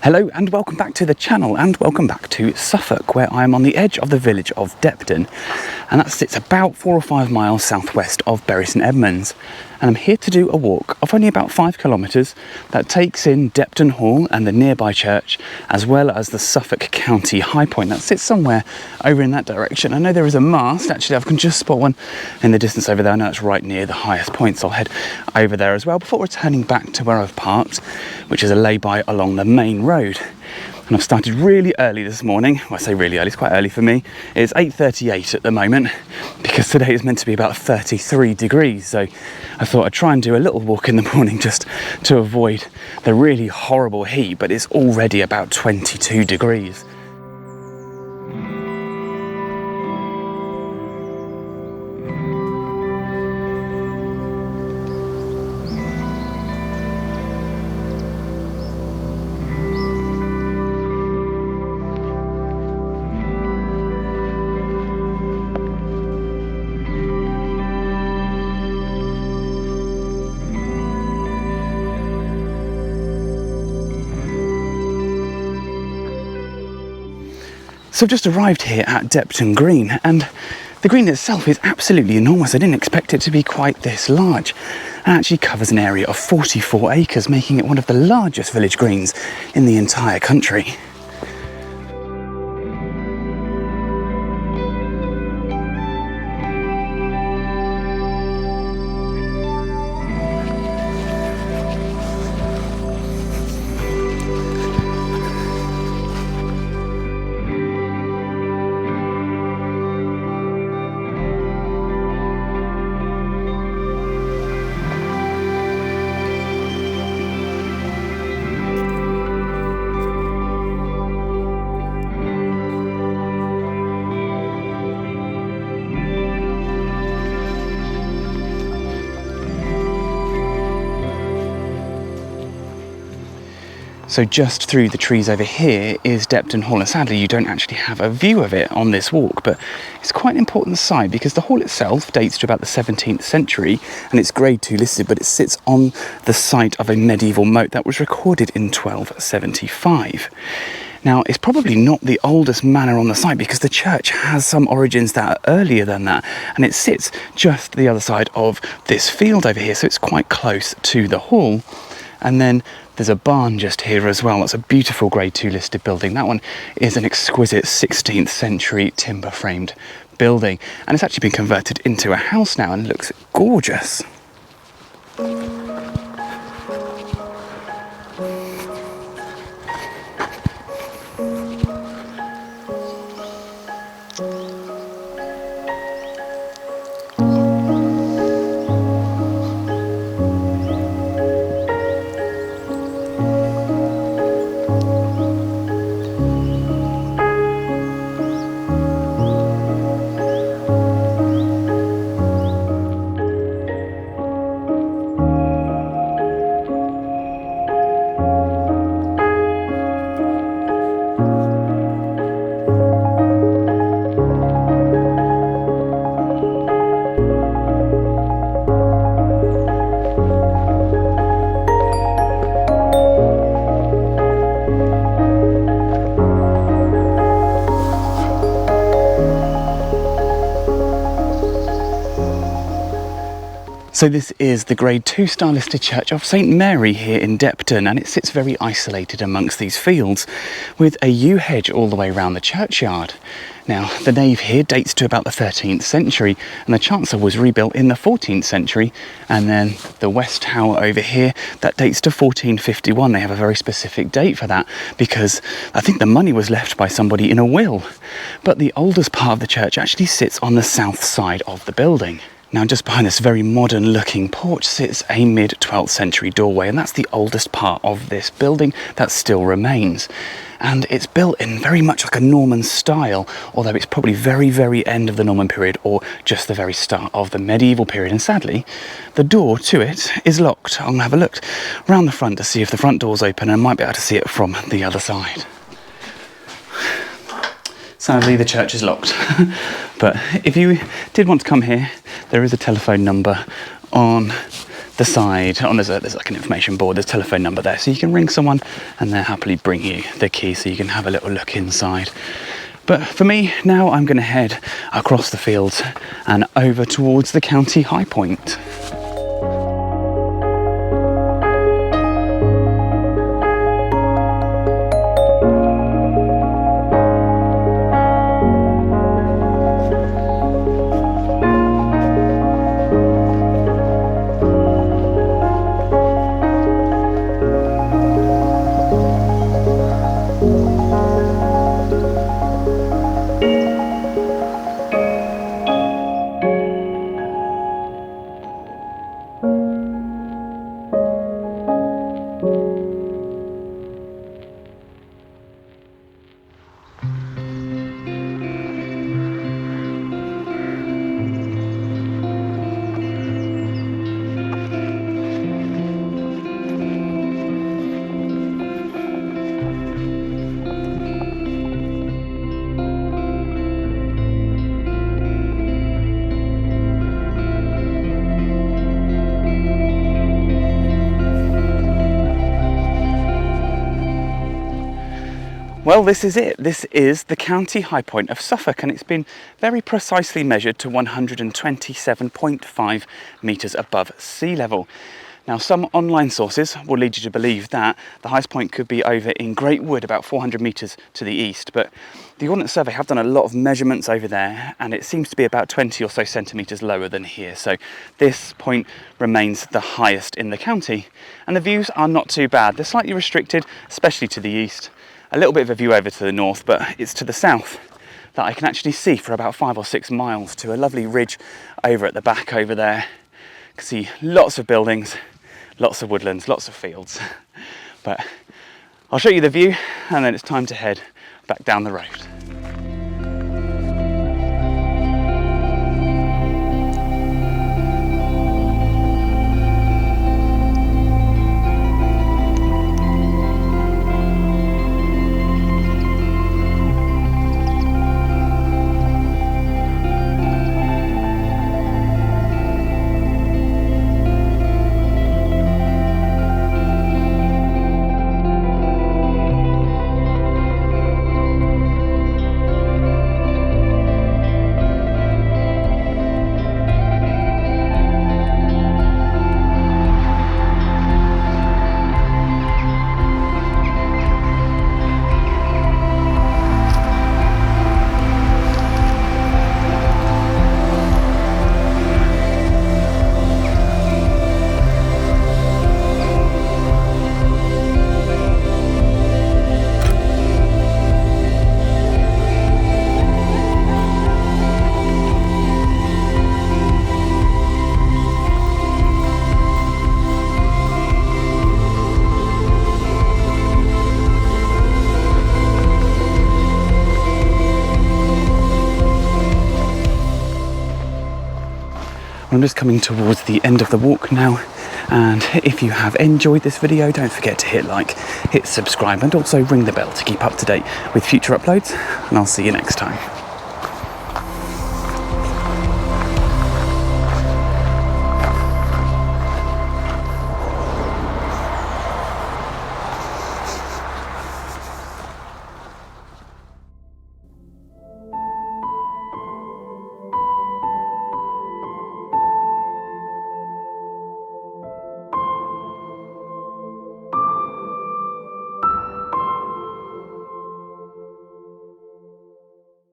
Hello and welcome back to the channel, and welcome back to Suffolk, where I am on the edge of the village of Depden, and that sits about 4 or 5 miles southwest of Bury St Edmunds. And I'm here to do a walk of only about 5 kilometres that takes in Depden Hall and the nearby church, as well as the Suffolk County High Point that sits somewhere over in that direction. I know there is a mast, actually I can just spot one in the distance over there. I know it's right near the highest point, so I'll head over there as well before returning back to where I've parked, which is a lay-by along the main road. And I've started really early this morning. Well, I say really early, it's quite early for me. It's 8:38 at the moment because today is meant to be about 33 degrees. So I thought I'd try and do a little walk in the morning just to avoid the really horrible heat, but it's already about 22 degrees. So I've just arrived here at Depden Green, and the green itself is absolutely enormous. I didn't expect it to be quite this large. It actually covers an area of 44 acres, making it one of the largest village greens in the entire country. So just through the trees over here is Depden Hall, and sadly you don't actually have a view of it on this walk, but it's quite an important site because the hall itself dates to about the 17th century and it's grade 2 listed, but it sits on the site of a medieval moat that was recorded in 1275. Now, it's probably not the oldest manor on the site because the church has some origins that are earlier than that, and it sits just the other side of this field over here, so it's quite close to the hall. And then there's a barn just here as well. That's a beautiful grade 2 listed building. That one is an exquisite 16th century timber framed building, and it's actually been converted into a house now and looks gorgeous. So this is the grade 2 star listed church of St Mary here in Depden, and it sits very isolated amongst these fields with a yew hedge all the way around the churchyard. Now, the nave here dates to about the 13th century, and the chancel was rebuilt in the 14th century, and then the west tower over here, that dates to 1451. They have a very specific date for that because I think the money was left by somebody in a will. But the oldest part of the church actually sits on the south side of the building. Now, just behind this very modern looking porch sits a mid-12th century doorway, and that's the oldest part of this building that still remains. And it's built in very much like a Norman style, although it's probably very, very end of the Norman period or just the very start of the medieval period. And sadly, the door to it is locked. I'm gonna have a look around the front to see if the front door's open, and I might be able to see it from the other side. Sadly, the church is locked. But if you did want to come here, there is a telephone number on the side, there's like an information board, there's a telephone number there, so you can ring someone and they'll happily bring you the key so you can have a little look inside. But for me, now I'm going to head across the fields and over towards the county high point. Well, this is it. This is the county high point of Suffolk, and it's been very precisely measured to 127.5 metres above sea level. Now, some online sources will lead you to believe that the highest point could be over in Great Wood, about 400 metres to the east, but the Ordnance Survey have done a lot of measurements over there, and it seems to be about 20 or so centimetres lower than here. So this point remains the highest in the county, and the views are not too bad. They're slightly restricted, especially to the east. A little bit of a view over to the north, but it's to the south that I can actually see for about 5 or 6 miles to a lovely ridge over at the back over there. You can see lots of buildings, lots of woodlands, lots of fields. But I'll show you the view and then it's time to head back down the road. I'm just coming towards the end of the walk now, and if you have enjoyed this video, don't forget to hit like, hit subscribe, and also ring the bell to keep up to date with future uploads, and I'll see you next time.